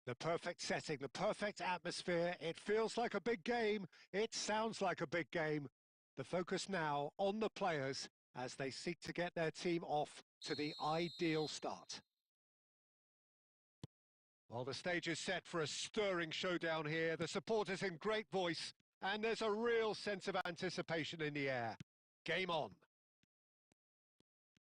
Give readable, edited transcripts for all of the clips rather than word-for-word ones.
The perfect setting, the perfect atmosphere. It feels like a big game. It sounds like a big game. The focus now on the players as they seek to get their team off to the ideal start. Well, the stage is set for a stirring showdown here. The supporters in great voice, and there's a real sense of anticipation in the air. Game on.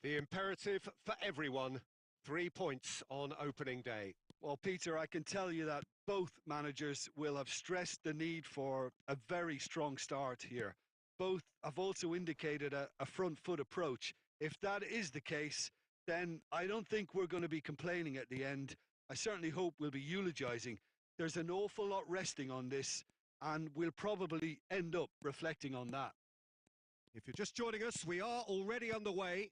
The imperative for everyone, 3 points on opening day. Well, Peter, I can tell you that both managers will have stressed the need for a very strong start here. Both have also indicated a front foot approach. If that is the case, then I don't think we're going to be complaining at the end. I certainly hope we'll be eulogising. There's an awful lot resting on this, and we'll probably end up reflecting on that. If you're just joining us, we are already underway.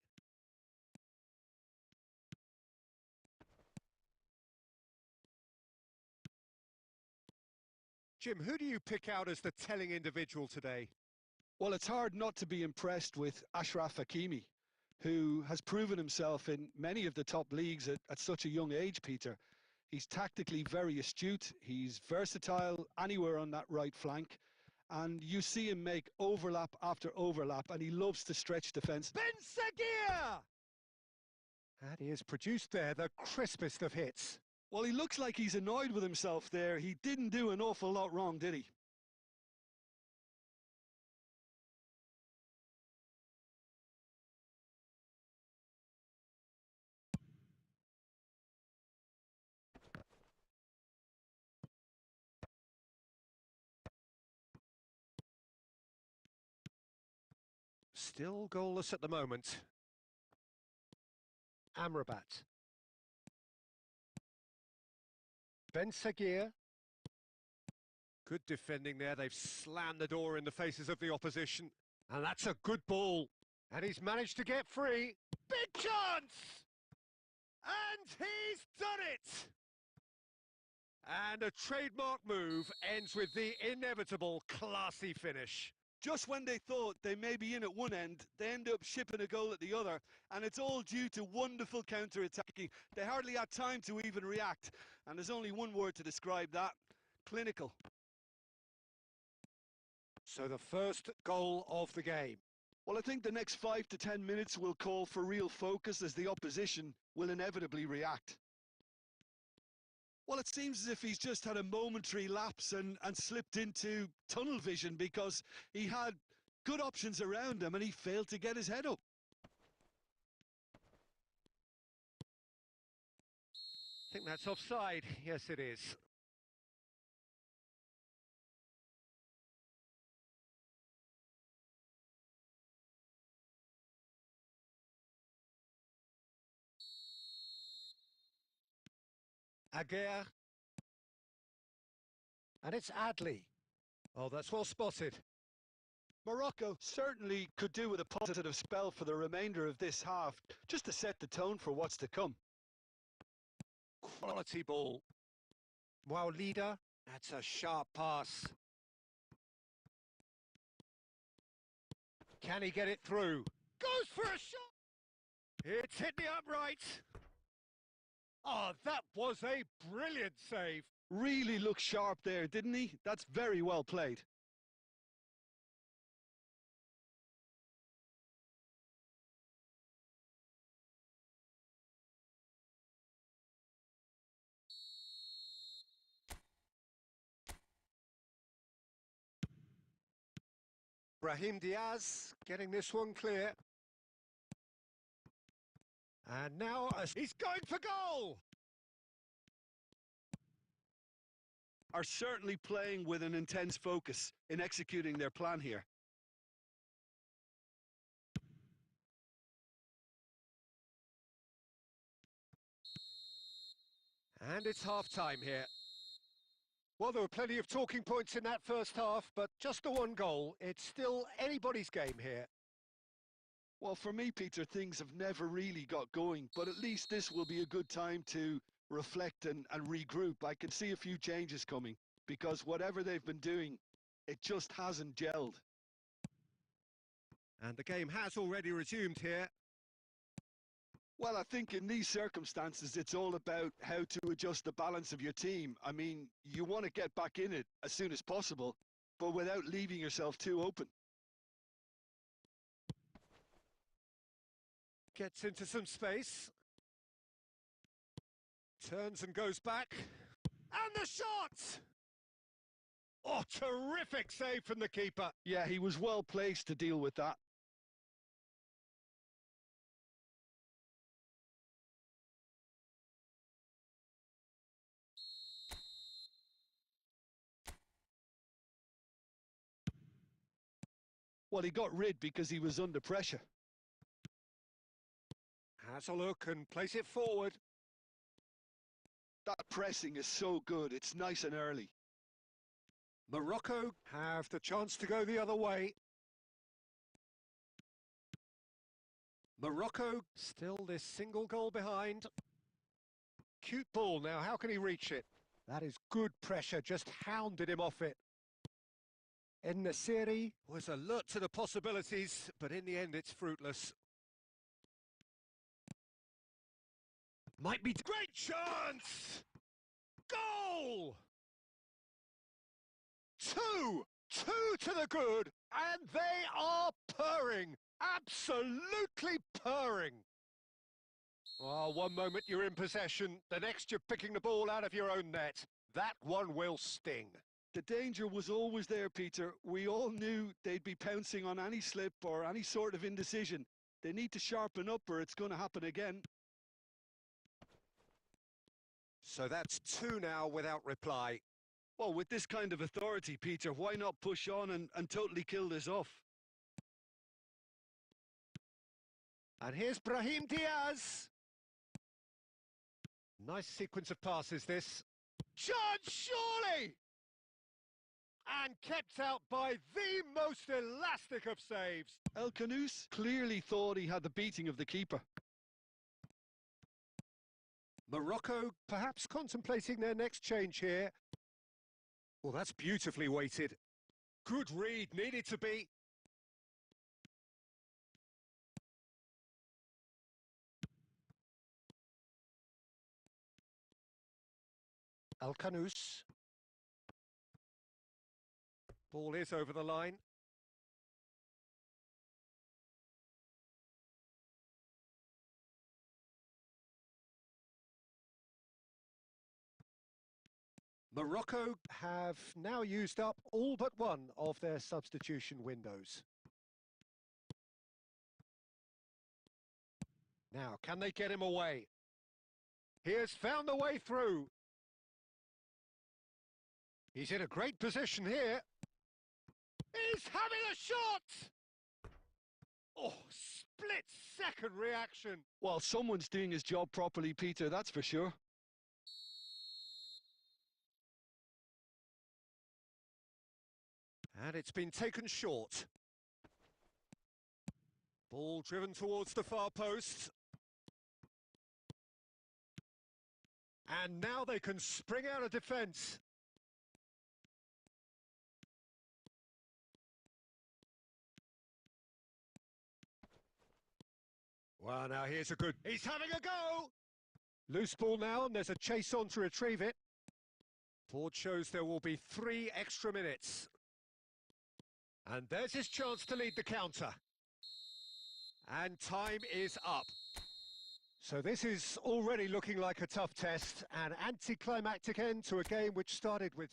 Jim, who do you pick out as the telling individual today? Well, it's hard not to be impressed with Achraf Hakimi, who has proven himself in many of the top leagues at such a young age, Peter. He's tactically very astute, he's versatile anywhere on that right flank, and you see him make overlap after overlap, and he loves to stretch defence. Ben Seghir! And he has produced there the crispest of hits. Well, he looks like he's annoyed with himself there. He didn't do an awful lot wrong, did he? Still goalless at the moment. Amrabat. Ben Seghir. Good defending there. They've slammed the door in the faces of the opposition. And that's a good ball. And he's managed to get free. Big chance! And he's done it! And a trademark move ends with the inevitable classy finish. Just when they thought they may be in at one end, they end up shipping a goal at the other, and it's all due to wonderful counter-attacking. They hardly had time to even react, and there's only one word to describe that: clinical. So the first goal of the game. Well, I think the next 5 to 10 minutes will call for real focus, as the opposition will inevitably react. Well, it seems as if he's just had a momentary lapse and slipped into tunnel vision, because he had good options around him and he failed to get his head up. I think that's offside. Yes, it is. Aguerd. And it's Adli. Oh, that's well spotted. Morocco certainly could do with a positive spell for the remainder of this half, just to set the tone for what's to come. Quality ball. Wow, leader. That's a sharp pass. Can he get it through? Goes for a shot! It's hit the upright. Oh, that was a brilliant save. Really looked sharp there, didn't he? That's very well played. Brahim Diaz getting this one clear. And now he's going for goal! Are certainly playing with an intense focus in executing their plan here. And it's half-time here. Well, there were plenty of talking points in that first half, but just the one goal. It's still anybody's game here. Well, for me, Peter, things have never really got going, but at least this will be a good time to reflect and regroup. I can see a few changes coming, because whatever they've been doing, it just hasn't gelled. And the game has already resumed here. Well, I think in these circumstances, it's all about how to adjust the balance of your team. I mean, you want to get back in it as soon as possible, but without leaving yourself too open. Gets into some space. Turns and goes back. And the shot! Oh, terrific save from the keeper. Yeah, he was well placed to deal with that. Well, he got rid because he was under pressure. Has a look and plays it forward. That pressing is so good. It's nice and early. Morocco have the chance to go the other way. Morocco still this single goal behind. Cute ball now, how can he reach it? That is good pressure, just hounded him off it. En-Nesyri was alert to the possibilities, but in the end it's fruitless. Might be great chance! Goal! Two to the good, and they are purring, absolutely purring. Oh, one moment you're in possession, the next you're picking the ball out of your own net. That one will sting. The danger was always there, Peter. We all knew they'd be pouncing on any slip or any sort of indecision. They need to sharpen up or it's going to happen again. So that's two now without reply. Well, with this kind of authority, Peter, why not push on and totally kill this off? And here's Brahim Diaz. Nice sequence of passes, this. Chance, surely! And kept out by the most elastic of saves. El Khanous clearly thought he had the beating of the keeper. Morocco perhaps contemplating their next change here. Well, that's beautifully weighted. Good read, needed to be. El Khanous. Ball is over the line. Morocco have now used up all but one of their substitution windows. Now, can they get him away? He has found the way through. He's in a great position here. He's having a shot! Oh, split-second reaction. Well, someone's doing his job properly, Peter, that's for sure. And it's been taken short. Ball driven towards the far post. And now they can spring out of defence. Well, now here's a good... He's having a go! Loose ball now, and there's a chase on to retrieve it. Board shows there will be 3 extra minutes. And there's his chance to lead the counter. And time is up. So this is already looking like a tough test, an anticlimactic end to a game which started with...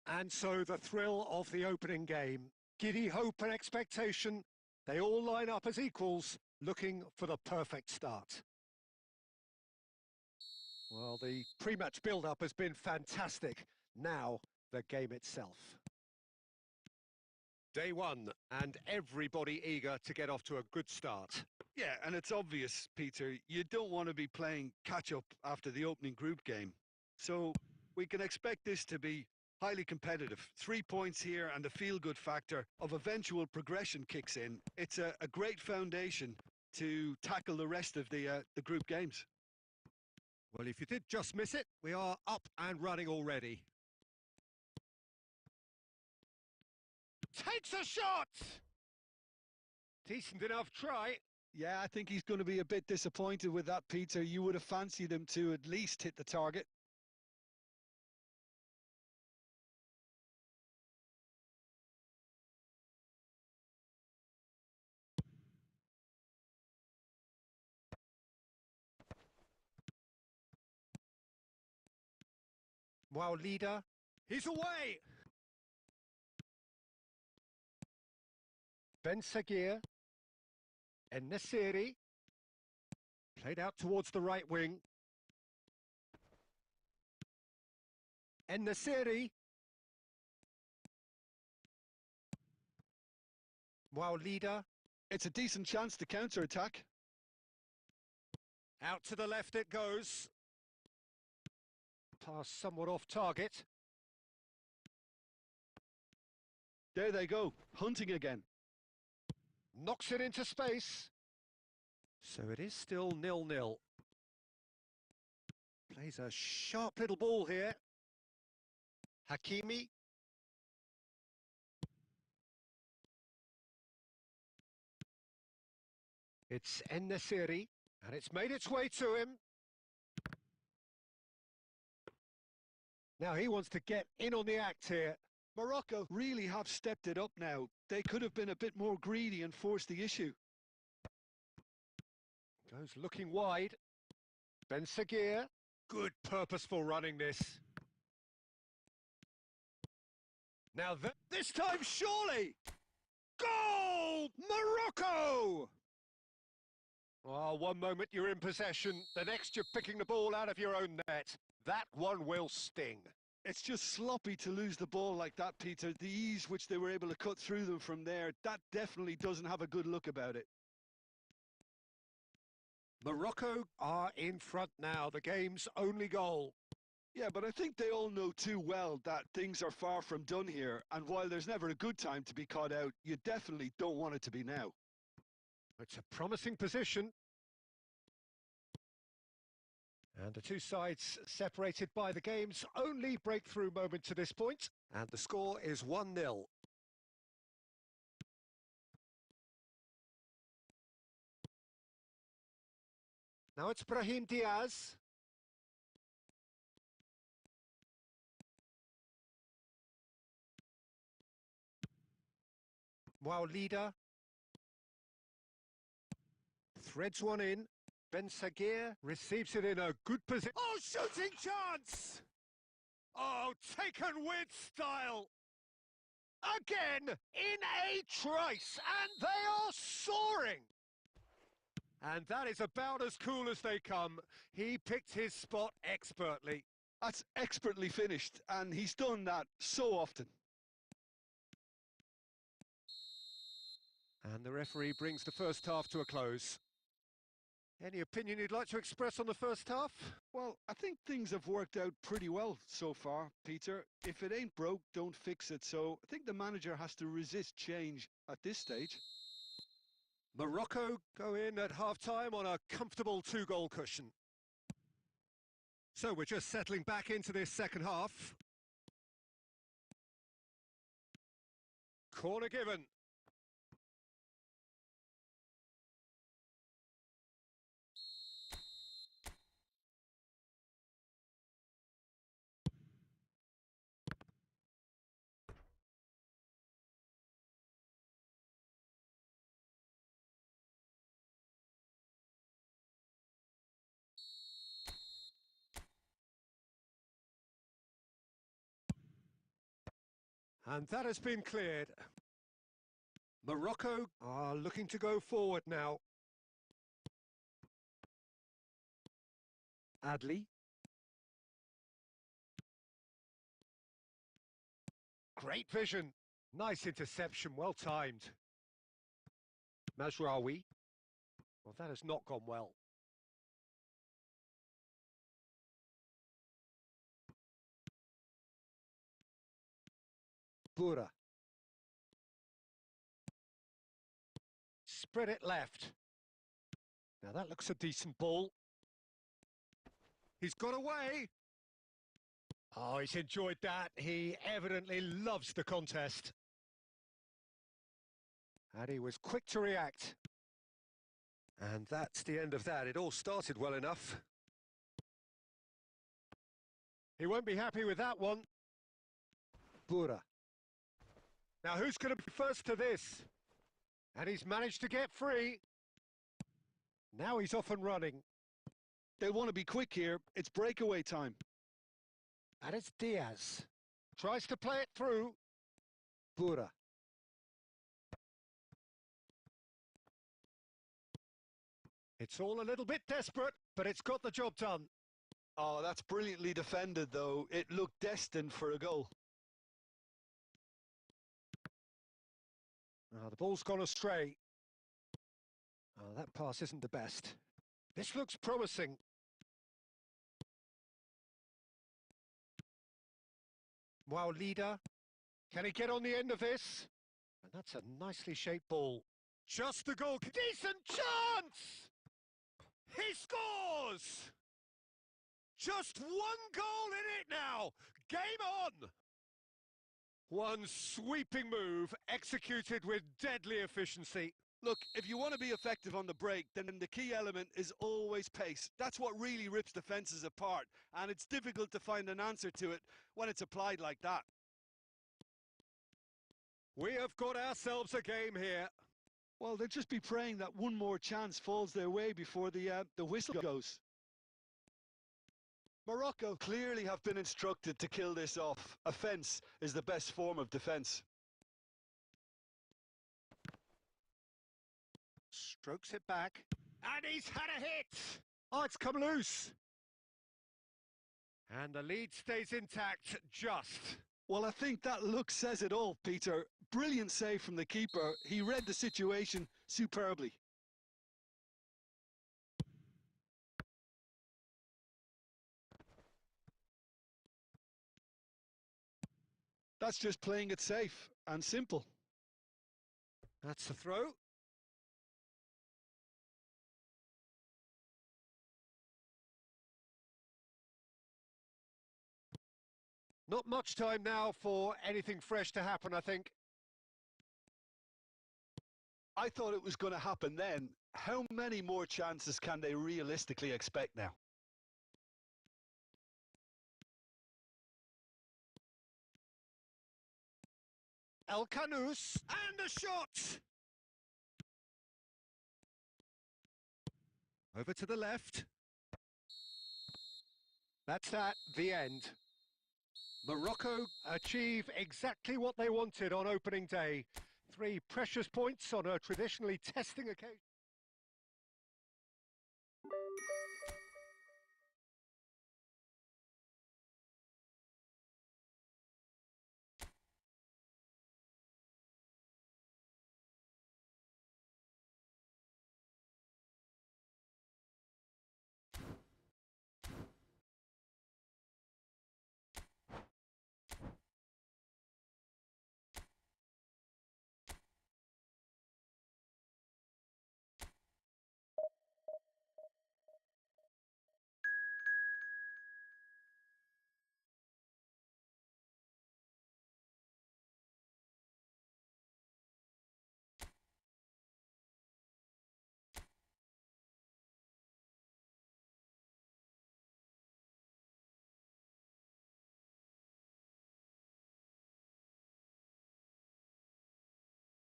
And so the thrill of the opening game. Giddy hope and expectation. They all line up as equals, looking for the perfect start. Well, the pre-match build-up has been fantastic. Now, the game itself. Day one, and everybody eager to get off to a good start. Yeah, and it's obvious, Peter, you don't want to be playing catch-up after the opening group game. So we can expect this to be highly competitive. 3 points here and the feel-good factor of eventual progression kicks in. It's a great foundation to tackle the rest of the group games. Well, if you did just miss it, we are up and running already. Takes a shot! Decent enough try. Yeah, I think he's going to be a bit disappointed with that, Peter. You would have fancied him to at least hit the target. Wow, leader. He's away! Ben Sagir. En-Nesyri. Played out towards the right wing. En-Nesyri. Wow, leader. It's a decent chance to counter-attack. Out to the left it goes. Pass somewhat off target. There they go, hunting again. Knocks it into space. So it is still 0-0. Plays a sharp little ball here. Hakimi. It's En-Nesyri, and it's made its way to him. Now he wants to get in on the act here. Morocco really have stepped it up now. They could have been a bit more greedy and forced the issue. Goes looking wide. Ben Sagir. Good purposeful running this. Now this time surely! Goal! Morocco! Oh, one moment you're in possession, the next you're picking the ball out of your own net. That one will sting. It's just sloppy to lose the ball like that, Peter. The ease which they were able to cut through them from there, that definitely doesn't have a good look about it. Morocco are in front now, the game's only goal. Yeah, but I think they all know too well that things are far from done here, and while there's never a good time to be caught out, you definitely don't want it to be now. It's a promising position. And the two sides separated by the game's only breakthrough moment to this point. And the score is 1-0. Now it's Brahim Diaz. While leader threads one in. Ben Sagir receives it in a good position. Oh, shooting chance! Oh, taken with style. Again, in a trice, and they are soaring. And that is about as cool as they come. He picked his spot expertly. That's expertly finished, and he's done that so often. And the referee brings the first half to a close. Any opinion you'd like to express on the first half? Well, I think things have worked out pretty well so far, Peter. If it ain't broke, don't fix it. So I think the manager has to resist change at this stage. Morocco go in at half-time on a comfortable two-goal cushion. So we're just settling back into this second half. Corner given. And that has been cleared. Morocco are looking to go forward now. Adli. Great vision. Nice interception, well timed. Mazraoui. Well, that has not gone well. Bura. Spread it left. Now that looks a decent ball. He's got away. Oh, he's enjoyed that. He evidently loves the contest. And he was quick to react. And that's the end of that. It all started well enough. He won't be happy with that one. Bura. Now who's going to be first to this? And he's managed to get free. Now he's off and running. They'll want to be quick here. It's breakaway time. And it's Diaz. Tries to play it through. Bura. It's all a little bit desperate, but it's got the job done. Oh, that's brilliantly defended, though. It looked destined for a goal. The ball's gone astray. Oh, that pass isn't the best. This looks promising. Wow, leader. Can he get on the end of this? And that's a nicely shaped ball. Just the goal. Decent chance! He scores! Just one goal in it now. Game on! One sweeping move executed with deadly efficiency. Look, if you want to be effective on the break, then the key element is always pace. That's what really rips defences apart, and it's difficult to find an answer to it when it's applied like that. We have got ourselves a game here. Well, they'll just be praying that one more chance falls their way before the whistle goes. Morocco clearly have been instructed to kill this off. Offence is the best form of defence. Strokes it back. And he's had a hit! Oh, it's come loose. And the lead stays intact, just. Well, I think that look says it all, Peter. Brilliant save from the keeper. He read the situation superbly. That's just playing it safe and simple. That's the throw. Not much time now for anything fresh to happen, I think. I thought it was going to happen then. How many more chances can they realistically expect now? El Canous, and a shot! Over to the left. That's that, the end. Morocco achieve exactly what they wanted on opening day. 3 precious points on a traditionally testing occasion.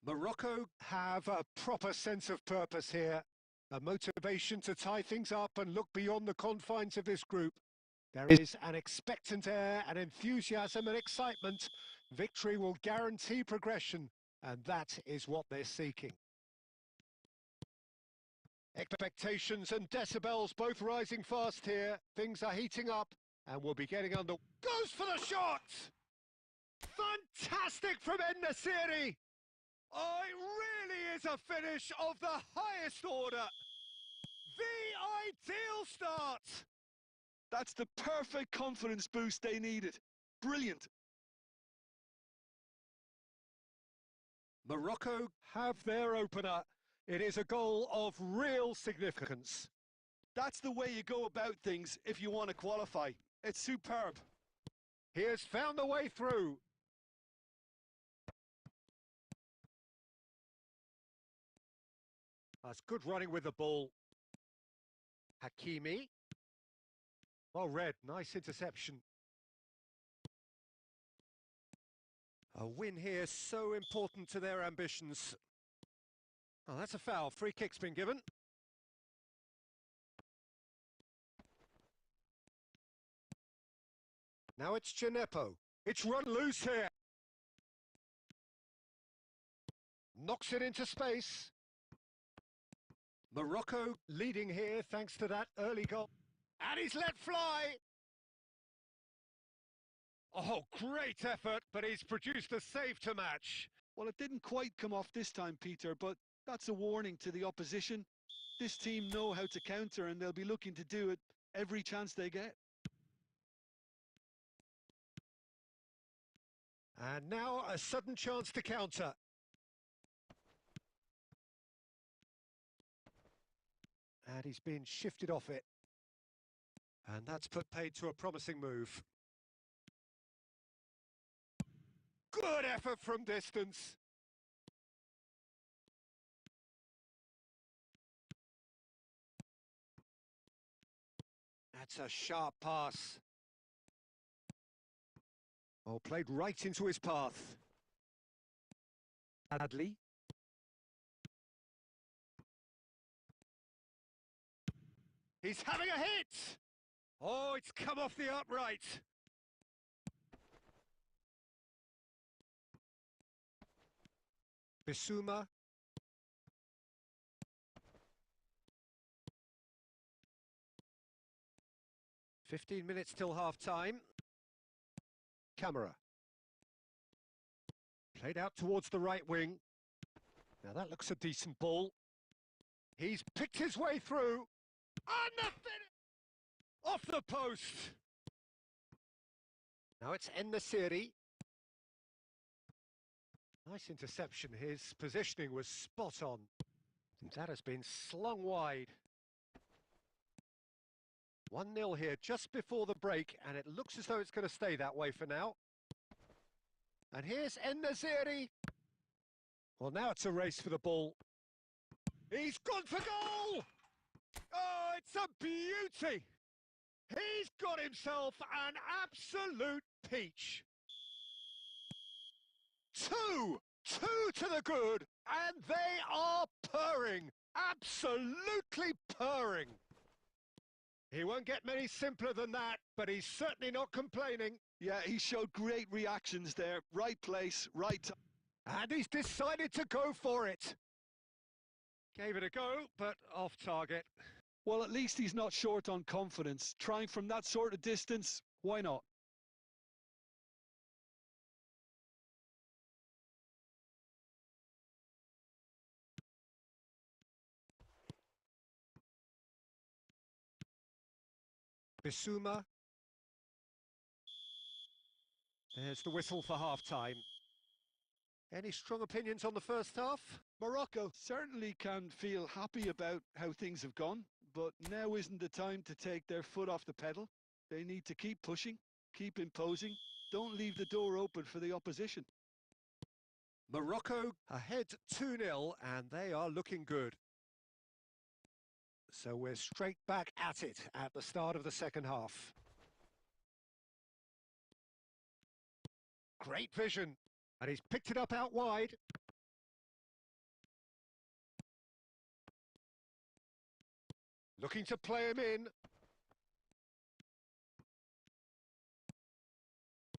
Morocco have a proper sense of purpose here, a motivation to tie things up and look beyond the confines of this group. There is an expectant air, an enthusiasm and excitement. Victory will guarantee progression, and that is what they're seeking. Expectations and decibels both rising fast here. Things are heating up, and we'll be getting under... Goes for the shot! Fantastic from En-Nesyri! Oh, it really is a finish of the highest order. The ideal start. That's the perfect confidence boost they needed. Brilliant. Morocco have their opener. It is a goal of real significance. That's the way you go about things if you want to qualify. It's superb. He has found the way through. That's good running with the ball. Hakimi. Well read, nice interception. A win here, so important to their ambitions. Oh, that's a foul. Free kick's been given. Now it's Djenepo. It's run loose here. Knocks it into space. Morocco leading here thanks to that early goal. And he's let fly. Oh, great effort, but he's produced a save to match. Well, it didn't quite come off this time, Peter, but that's a warning to the opposition. This team know how to counter, and they'll be looking to do it every chance they get. And now a sudden chance to counter. And he's been shifted off it. And that's put paid to a promising move. Good effort from distance. That's a sharp pass. Oh, played right into his path. Adley. He's having a hit! Oh, it's come off the upright. Bissouma. "15 minutes till half-time. Camera. Played out towards the right wing. Now that looks a decent ball. He's picked his way through. And the finish! Off the post. Now it's En-Nesyri. Nice interception. His positioning was spot on. That has been slung wide. 1-0 here just before the break, and it looks as though it's going to stay that way for now. And here's En-Nesyri. Well, now it's a race for the ball. He's gone for goal! Oh, it's a beauty! He's got himself an absolute peach. Two! Two to the good, and they are purring. Absolutely purring. He won't get many simpler than that, but he's certainly not complaining. Yeah, he showed great reactions there. Right place, right time. And he's decided to go for it. Gave it a go, but off target. Well, at least he's not short on confidence. Trying from that sort of distance, why not? Bissouma. There's the whistle for half-time. Any strong opinions on the first half? Morocco certainly can feel happy about how things have gone, but now isn't the time to take their foot off the pedal. They need to keep pushing, keep imposing. Don't leave the door open for the opposition. Morocco ahead 2-0, and they are looking good. So we're straight back at it at the start of the second half. Great vision, and he's picked it up out wide. Looking to play him in.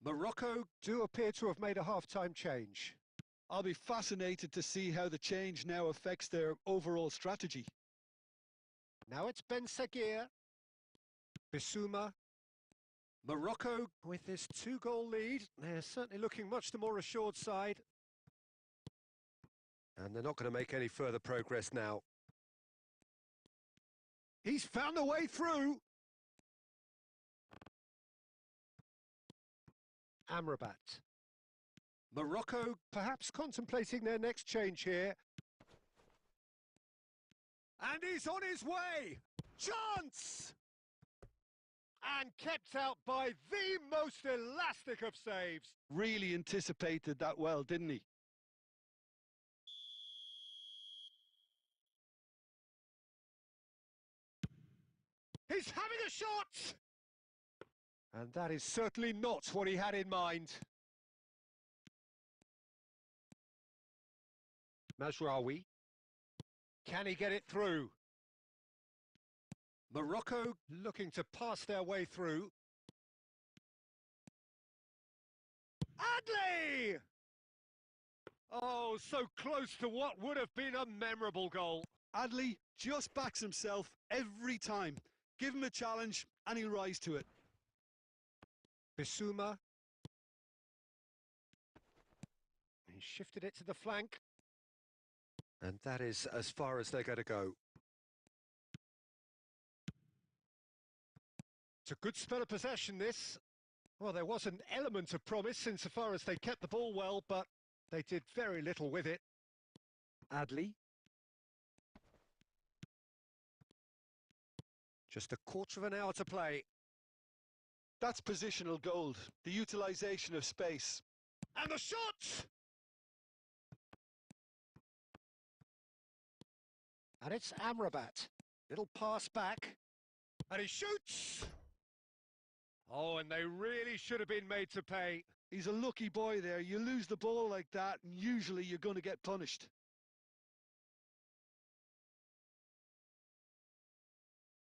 Morocco do appear to have made a half-time change. I'll be fascinated to see how the change now affects their overall strategy. Now it's Ben Seghir. Bissouma. Morocco with this 2-goal lead. They're certainly looking much the more assured side. And they're not going to make any further progress now. He's found a way through. Amrabat. Morocco perhaps contemplating their next change here. And he's on his way! Chance! And kept out by the most elastic of saves. Really anticipated that well, didn't he? He's having a shot! And that is certainly not what he had in mind. Mazraoui. Can he get it through? Morocco looking to pass their way through. Adli! Oh, so close to what would have been a memorable goal. Adli just backs himself every time. Give him a challenge and he'll rise to it. Bissouma. He shifted it to the flank. And that is as far as they're going to go. It's a good spell of possession, this. Well, there was an element of promise insofar as they kept the ball well, but they did very little with it. Adli. Just a quarter of an hour to play. That's positional gold, the utilisation of space. And the shot! And it's Amrabat. Little pass back. And he shoots! Oh, and they really should have been made to pay. He's a lucky boy there. You lose the ball like that, and usually you're going to get punished.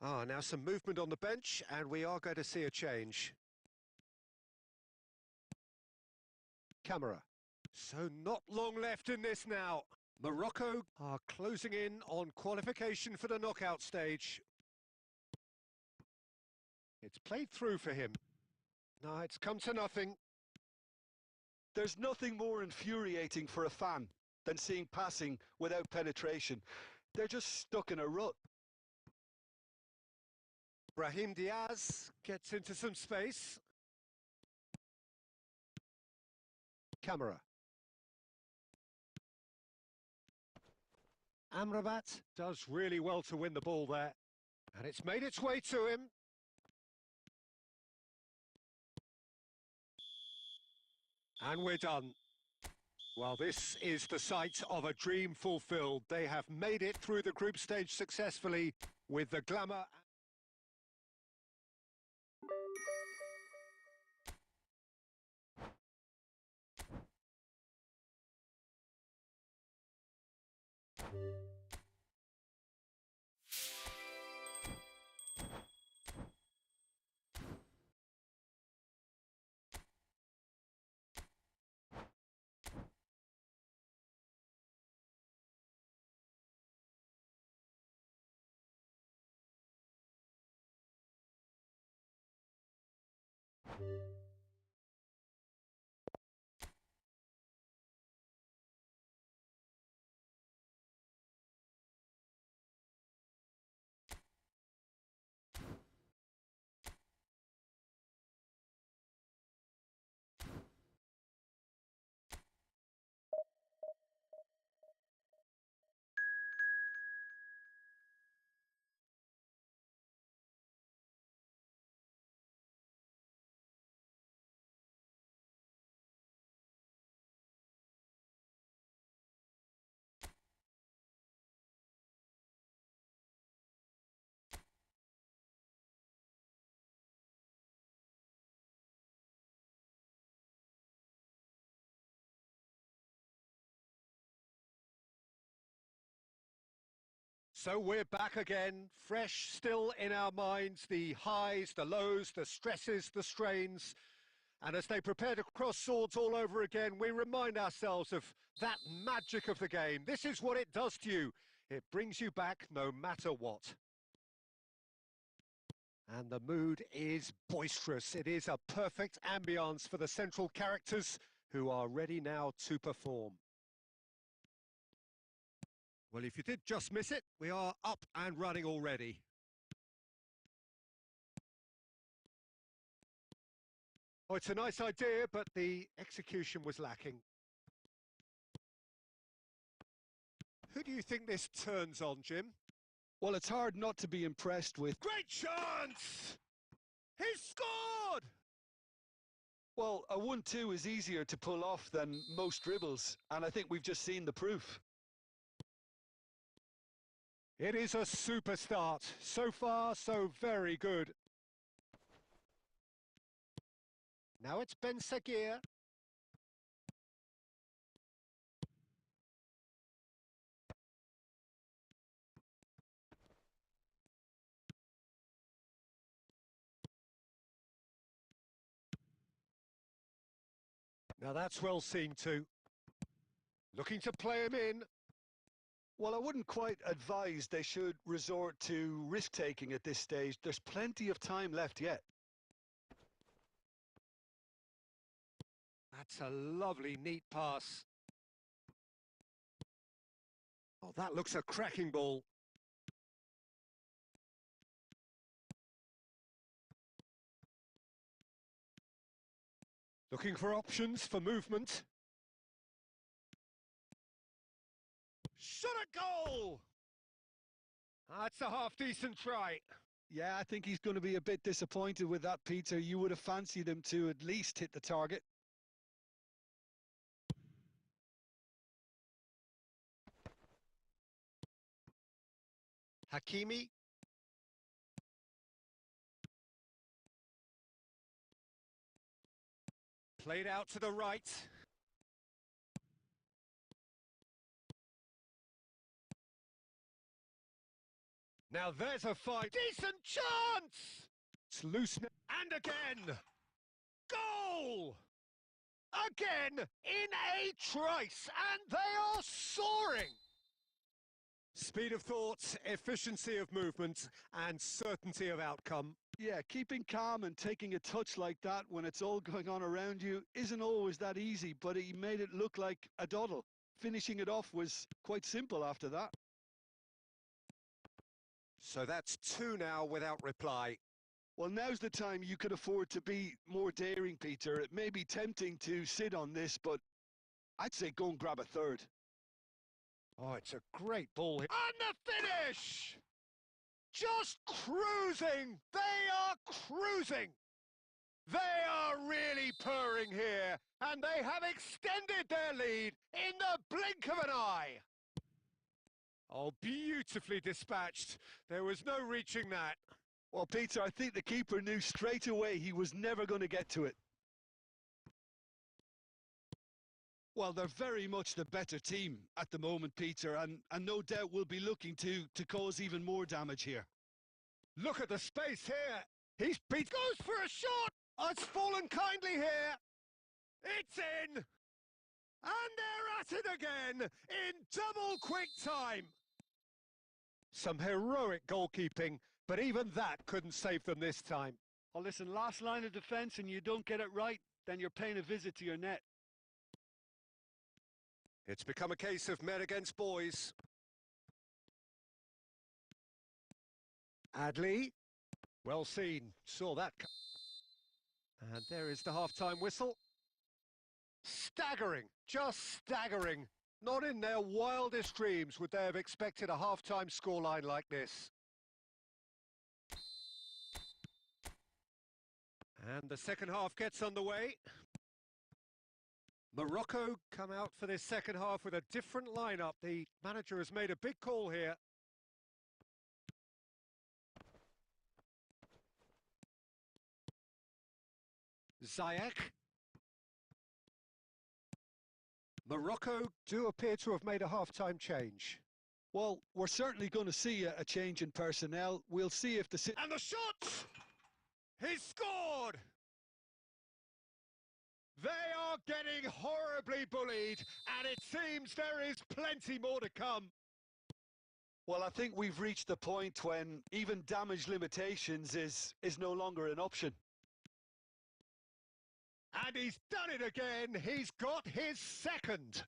Now some movement on the bench, and we are going to see a change. Camera. So not long left in this now. Morocco are closing in on qualification for the knockout stage. It's played through for him. No, it's come to nothing. There's nothing more infuriating for a fan than seeing passing without penetration. They're just stuck in a rut. Brahim Diaz gets into some space. Camera. Amrabat does really well to win the ball there. And it's made its way to him. And we're done. Well, this is the sight of a dream fulfilled. They have made it through the group stage successfully with the glamour. So we're back again, fresh still in our minds, the highs, the lows, the stresses, the strains. And as they prepare to cross swords all over again, we remind ourselves of that magic of the game. This is what it does to you. It brings you back no matter what. And the mood is boisterous. It is a perfect ambience for the central characters who are ready now to perform. Well, if you did just miss it, we are up and running already. Oh, it's a nice idea, but the execution was lacking. Who do you think this turns on, Jim? Well, it's hard not to be impressed with... Great chance! He's scored! Well, a 1-2 is easier to pull off than most dribbles, and I think we've just seen the proof. It is a super start. So far, so very good. Now it's Ben Seghir. Now that's well seen too. Looking to play him in. Well, I wouldn't quite advise they should resort to risk-taking at this stage. There's plenty of time left yet. That's a lovely, neat pass. Oh, that looks a cracking ball. Looking for options for movement. Shot a goal! That's a half-decent try. Yeah, I think he's going to be a bit disappointed with that, Peter. You would have fancied him to at least hit the target. Hakimi. Played out to the right. Now there's a fight. Decent chance! It's loose. And again! Goal! Again in a trice, and they are soaring! Speed of thought, efficiency of movement, and certainty of outcome. Yeah, keeping calm and taking a touch like that when it's all going on around you isn't always that easy, but he made it look like a doddle. Finishing it off was quite simple after that. So that's 2 now without reply. Well, now's the time you can afford to be more daring, Peter. It may be tempting to sit on this, but I'd say go and grab a third. Oh, it's a great ball here. And the finish! Just cruising! They are cruising! They are really purring here, and they have extended their lead in the blink of an eye. Oh, beautifully dispatched. There was no reaching that. Well, Peter, I think the keeper knew straight away he was never going to get to it. Well, they're very much the better team at the moment, Peter, and no doubt will be looking to cause even more damage here. Look at the space here. He's beat. Goes for a shot. Oh, it's fallen kindly here. It's in. And they're at it again in double quick time. Some heroic goalkeeping, but even that couldn't save them this time. Oh, listen, last line of defence and you don't get it right, then you're paying a visit to your net. It's become a case of men against boys. Adley. Well seen. Saw that. And there is the half-time whistle. Staggering. Just staggering. Not in their wildest dreams would they have expected a half-time scoreline like this. And the second half gets underway. Morocco come out for this second half with a different lineup. The manager has made a big call here. Ziyech. Morocco do appear to have made a half-time change. Well, we're certainly going to see a change in personnel. We'll see if the... And the shot! He's scored! They are getting horribly bullied, and it seems there is plenty more to come. Well, I think we've reached the point when even damage limitations is no longer an option. And he's done it again. He's got his second.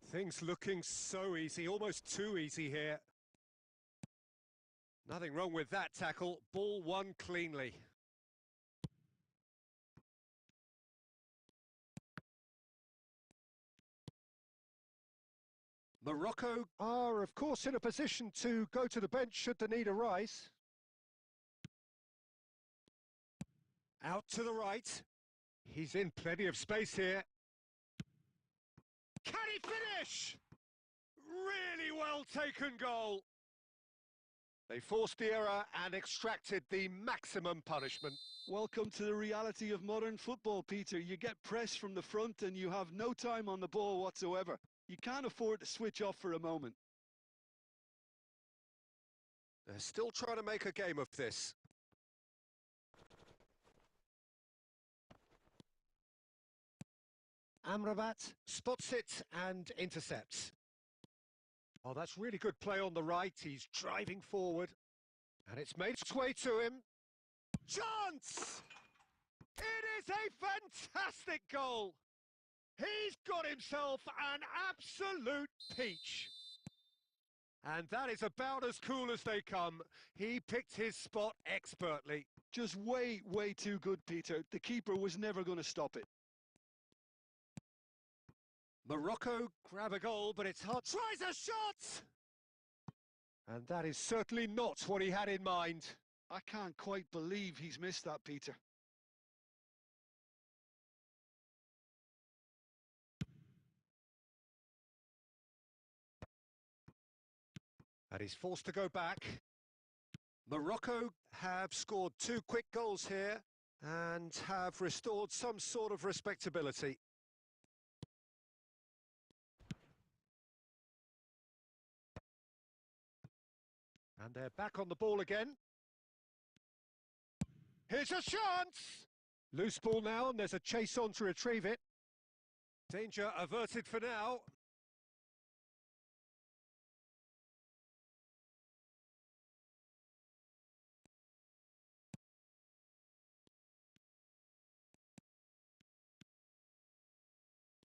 Things looking so easy, almost too easy here. Nothing wrong with that tackle. Ball won cleanly. Morocco are, of course, in a position to go to the bench should the need arise. Out to the right. He's in plenty of space here. Can he finish? Really well taken goal. They forced the error and extracted the maximum punishment. Welcome to the reality of modern football, Peter. You get pressed from the front and you have no time on the ball whatsoever. You can't afford to switch off for a moment. They're still trying to make a game of this. Amrabat spots it and intercepts. Oh, that's really good play on the right. He's driving forward. And it's made its way to him. Chance! It is a fantastic goal. He's got himself an absolute peach. And that is about as cool as they come. He picked his spot expertly. Just way too good, Peter. The keeper was never going to stop it. Morocco grab a goal, but it's hard. Tries a shot! And that is certainly not what he had in mind. I can't quite believe he's missed that, Peter. And he's forced to go back. Morocco have scored 2 quick goals here and have restored some sort of respectability. And they're back on the ball again. Here's a chance! Loose ball now, and there's a chase on to retrieve it. Danger averted for now.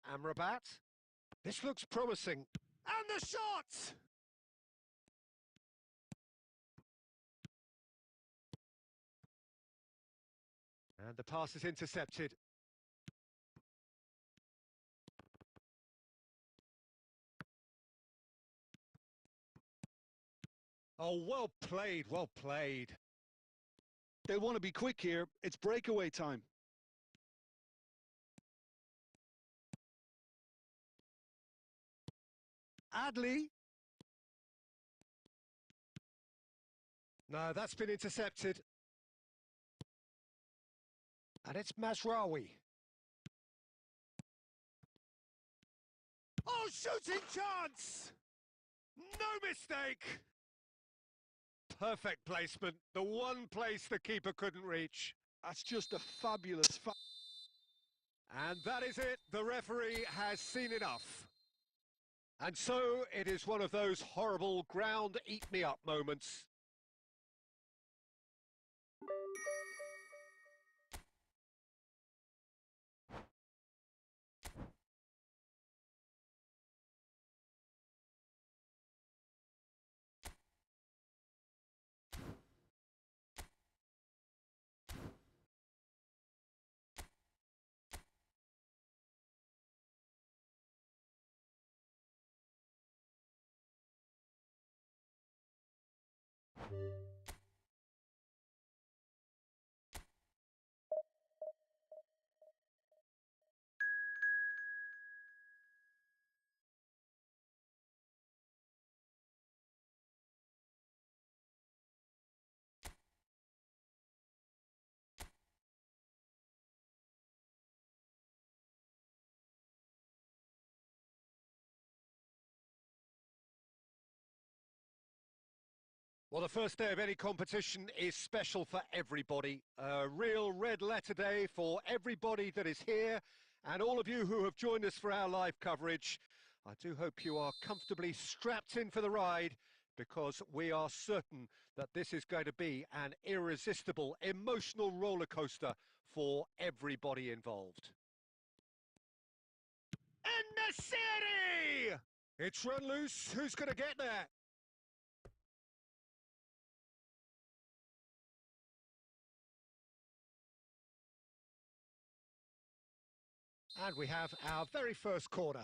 Amrabat. This looks promising. And the shot! And the pass is intercepted. Oh, well played, well played. They want to be quick here. It's breakaway time. Adley. No, that's been intercepted. And it's Mazraoui. Oh, shooting chance! No mistake! Perfect placement, the one place the keeper couldn't reach. That's just a fabulous... And that is it, the referee has seen enough. And so it is one of those horrible ground eat-me-up moments. Well, the first day of any competition is special for everybody. A real red letter day for everybody that is here and all of you who have joined us for our live coverage. I do hope you are comfortably strapped in for the ride because we are certain that this is going to be an irresistible, emotional roller coaster for everybody involved. En-Nesyri! It's run loose. Who's going to get there? And we have our very first corner.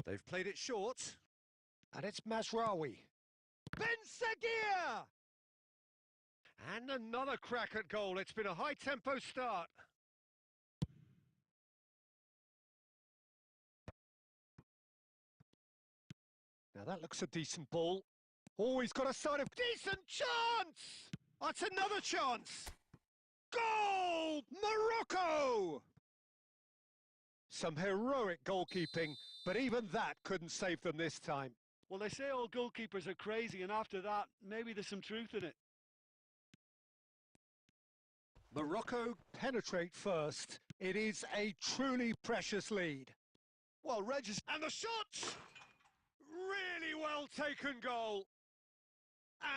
They've played it short. And it's Mazraoui. Benseghir! And another crack at goal. It's been a high-tempo start. Now that looks a decent ball. Oh, he's got a sign of decent chance! That's another chance! Goal! Morocco! Some heroic goalkeeping, but even that couldn't save them this time. Well, they say all goalkeepers are crazy, and after that, maybe there's some truth in it. Morocco penetrate first. It is a truly precious lead. Well, Regis... And the shot! Really well taken goal.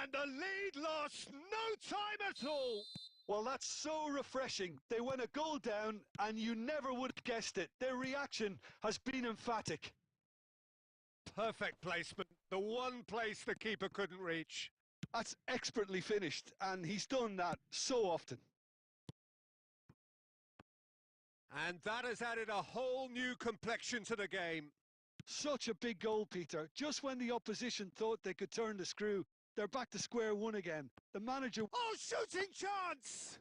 And the lead lost no time at all. Well, that's so refreshing. They went a goal down, and you never would have guessed it. Their reaction has been emphatic. Perfect placement. The one place the keeper couldn't reach. That's expertly finished, and he's done that so often. And that has added a whole new complexion to the game. Such a big goal, Peter. Just when the opposition thought they could turn the screw, they're back to square one again. The manager... Oh, shooting chance!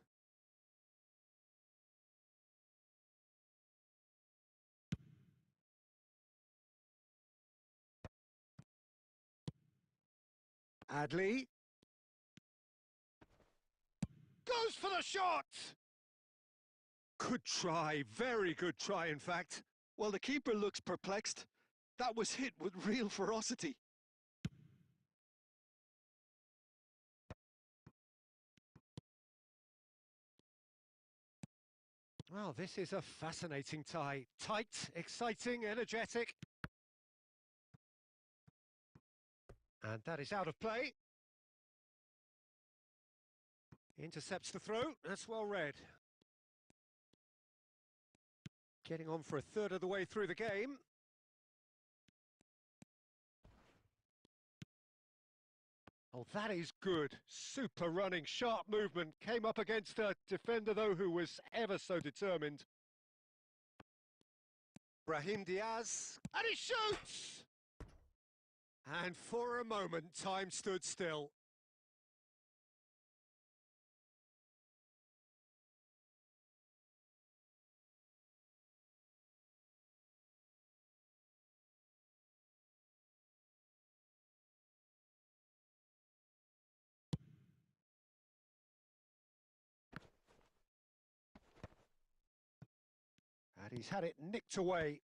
Adli. Goes for the shot! Good try, very good try, in fact. Well, the keeper looks perplexed. That was hit with real ferocity. Well, this is a fascinating tie. Tight, exciting, energetic. And that is out of play. Intercepts the throw. That's well read. Getting on for a third of the way through the game. Oh, that is good. Super running, sharp movement. Came up against a defender, though, who was ever so determined. Brahim Diaz. And he shoots! And for a moment, time stood still. And he's had it nicked away.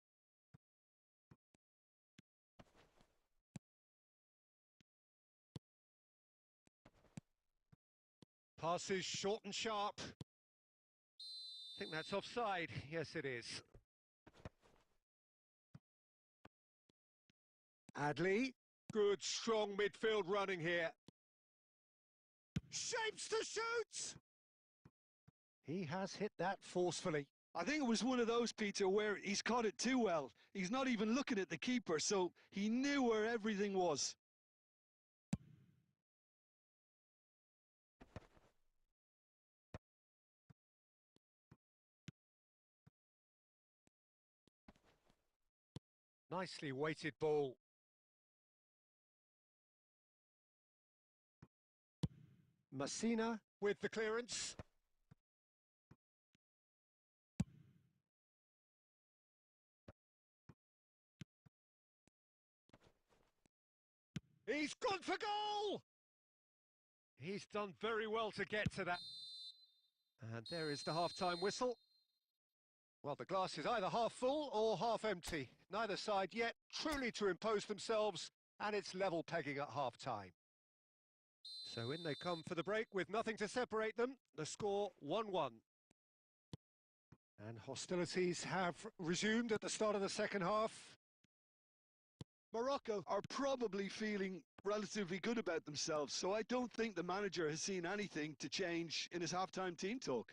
Passes short and sharp. I think that's offside. Yes, it is. Adley. Good, strong midfield running here. Shapes to shoot! He has hit that forcefully. I think it was one of those, Peter, where he's caught it too well. He's not even looking at the keeper, so he knew where everything was. Nicely weighted ball. Messina with the clearance. He's gone for goal! He's done very well to get to that. And there is the half-time whistle. Well, the glass is either half full or half empty. Neither side yet truly to impose themselves, and it's level pegging at half-time. So in they come for the break with nothing to separate them. The score 1-1. And hostilities have resumed at the start of the second half. Morocco are probably feeling relatively good about themselves, so I don't think the manager has seen anything to change in his half-time team talk.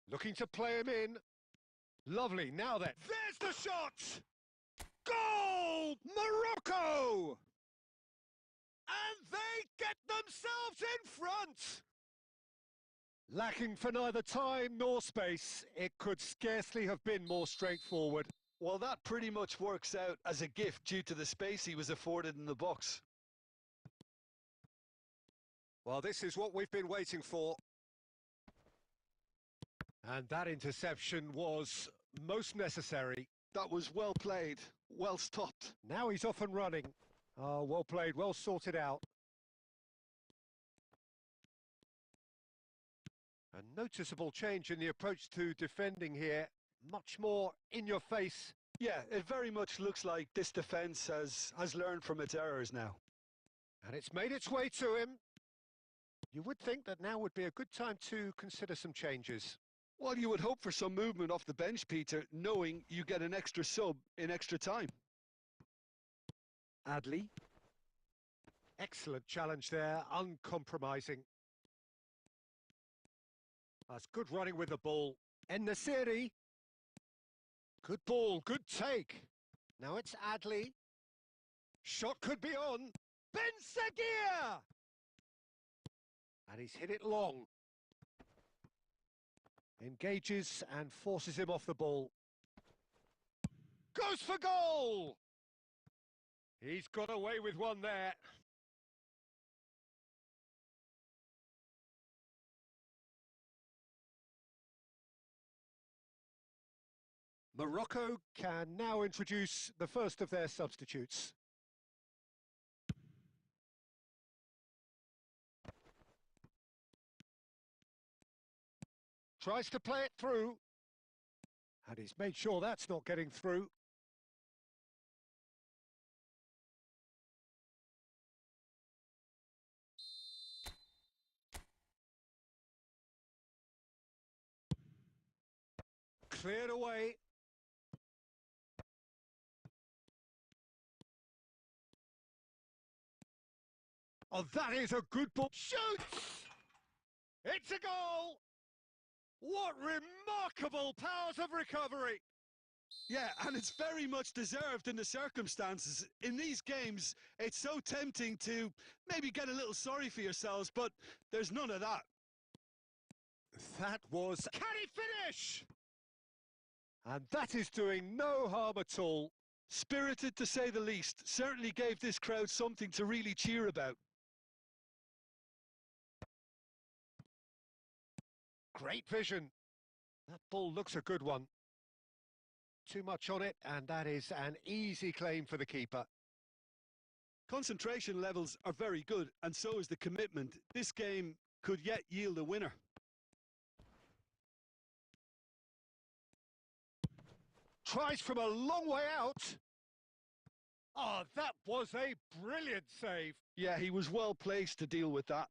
Looking to play him in. Lovely, now then. There's the shot! Goal! Morocco! And they get themselves in front! Lacking for neither time nor space, it could scarcely have been more straightforward. Well, that pretty much works out as a gift due to the space he was afforded in the box. Well, this is what we've been waiting for. And that interception was most necessary. That was well played, well stopped. Now he's off and running. Oh, well played, well sorted out. A noticeable change in the approach to defending here. Much more in your face. Yeah, it very much looks like this defence has learned from its errors now. And it's made its way to him. You would think that now would be a good time to consider some changes. Well, you would hope for some movement off the bench, Peter, knowing you get an extra sub in extra time. Adley. Excellent challenge there, uncompromising. That's good running with the ball. En-Nesyri. Good ball, good take. Now it's Adley. Shot could be on. Benseghir! And he's hit it long. Engages and forces him off the ball. Goes for goal! He's got away with one there. Morocco can now introduce the first of their substitutes. Tries to play it through. And he's made sure that's not getting through. Cleared away. Oh, that is a good ball. Shoots! It's a goal! What remarkable powers of recovery! Yeah, and it's very much deserved in the circumstances. In these games, it's so tempting to maybe get a little sorry for yourselves, but there's none of that. That was... Can he finish? And that is doing no harm at all. Spirited to say the least. Certainly gave this crowd something to really cheer about. Great vision. That ball looks a good one. Too much on it, and that is an easy claim for the keeper. Concentration levels are very good, and so is the commitment. This game could yet yield a winner. Tries from a long way out. Oh, that was a brilliant save. Yeah, he was well placed to deal with that.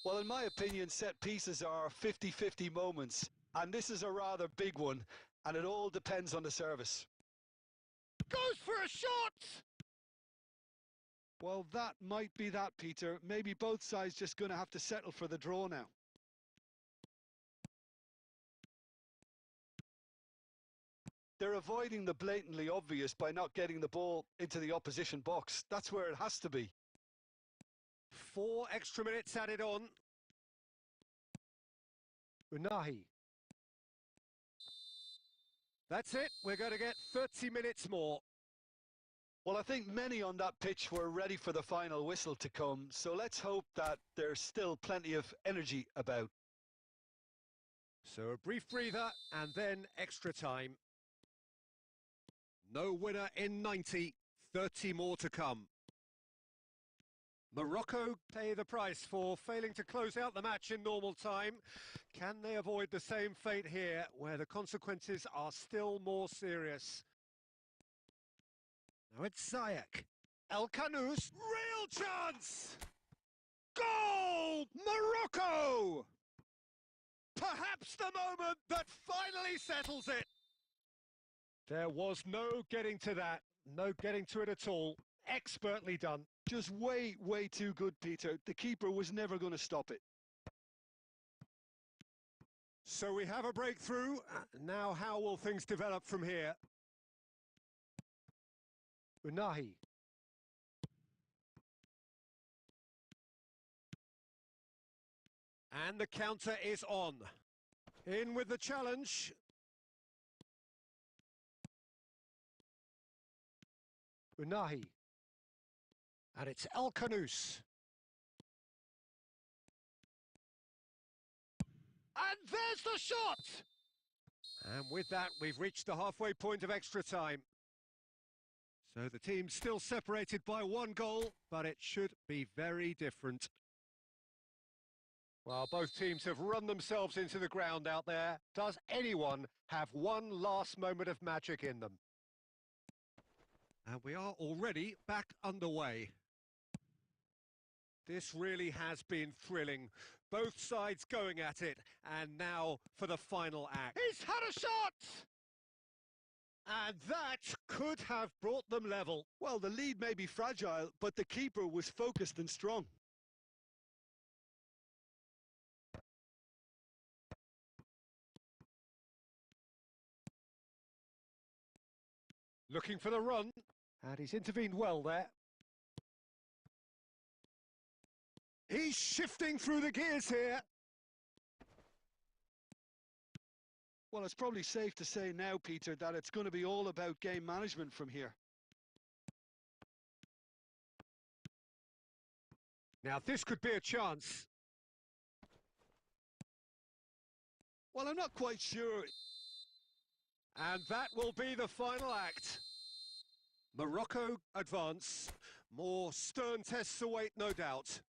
Well, in my opinion, set pieces are 50-50 moments, and this is a rather big one, and it all depends on the service. Goes for a shot! Well, that might be that, Peter. Maybe both sides just going to have to settle for the draw now. They're avoiding the blatantly obvious by not getting the ball into the opposition box. That's where it has to be. 4 extra minutes added on. Unahi. That's it. We're going to get 30 minutes more. Well, I think many on that pitch were ready for the final whistle to come, so let's hope that there's still plenty of energy about. So a brief breather and then extra time. No winner in 90, 30 more to come. Morocco pay the price for failing to close out the match in normal time. Can they avoid the same fate here, where the consequences are still more serious? Now it's Ziyech. El Khanous, real chance! Goal! Morocco! Perhaps the moment that finally settles it. There was no getting to that, no getting to it at all. Expertly done. Just way too good, Peter. The keeper was never going to stop it. So we have a breakthrough. Now how will things develop from here? Unahi. And the counter is on. In with the challenge. Unahi. And it's El Khanous. And there's the shot! And with that, we've reached the halfway point of extra time. So the team's still separated by 1 goal, but it should be very different. Well, both teams have run themselves into the ground out there. Does anyone have one last moment of magic in them? And we are already back underway. This really has been thrilling. Both sides going at it, and now for the final act. He's had a shot! And that could have brought them level. Well, the lead may be fragile, but the keeper was focused and strong. Looking for the run, and he's intervened well there. He's shifting through the gears here. Well, it's probably safe to say now, Peter, that it's going to be all about game management from here. Now, this could be a chance. Well, I'm not quite sure. And that will be the final act. Morocco advance. More stern tests await, no doubt.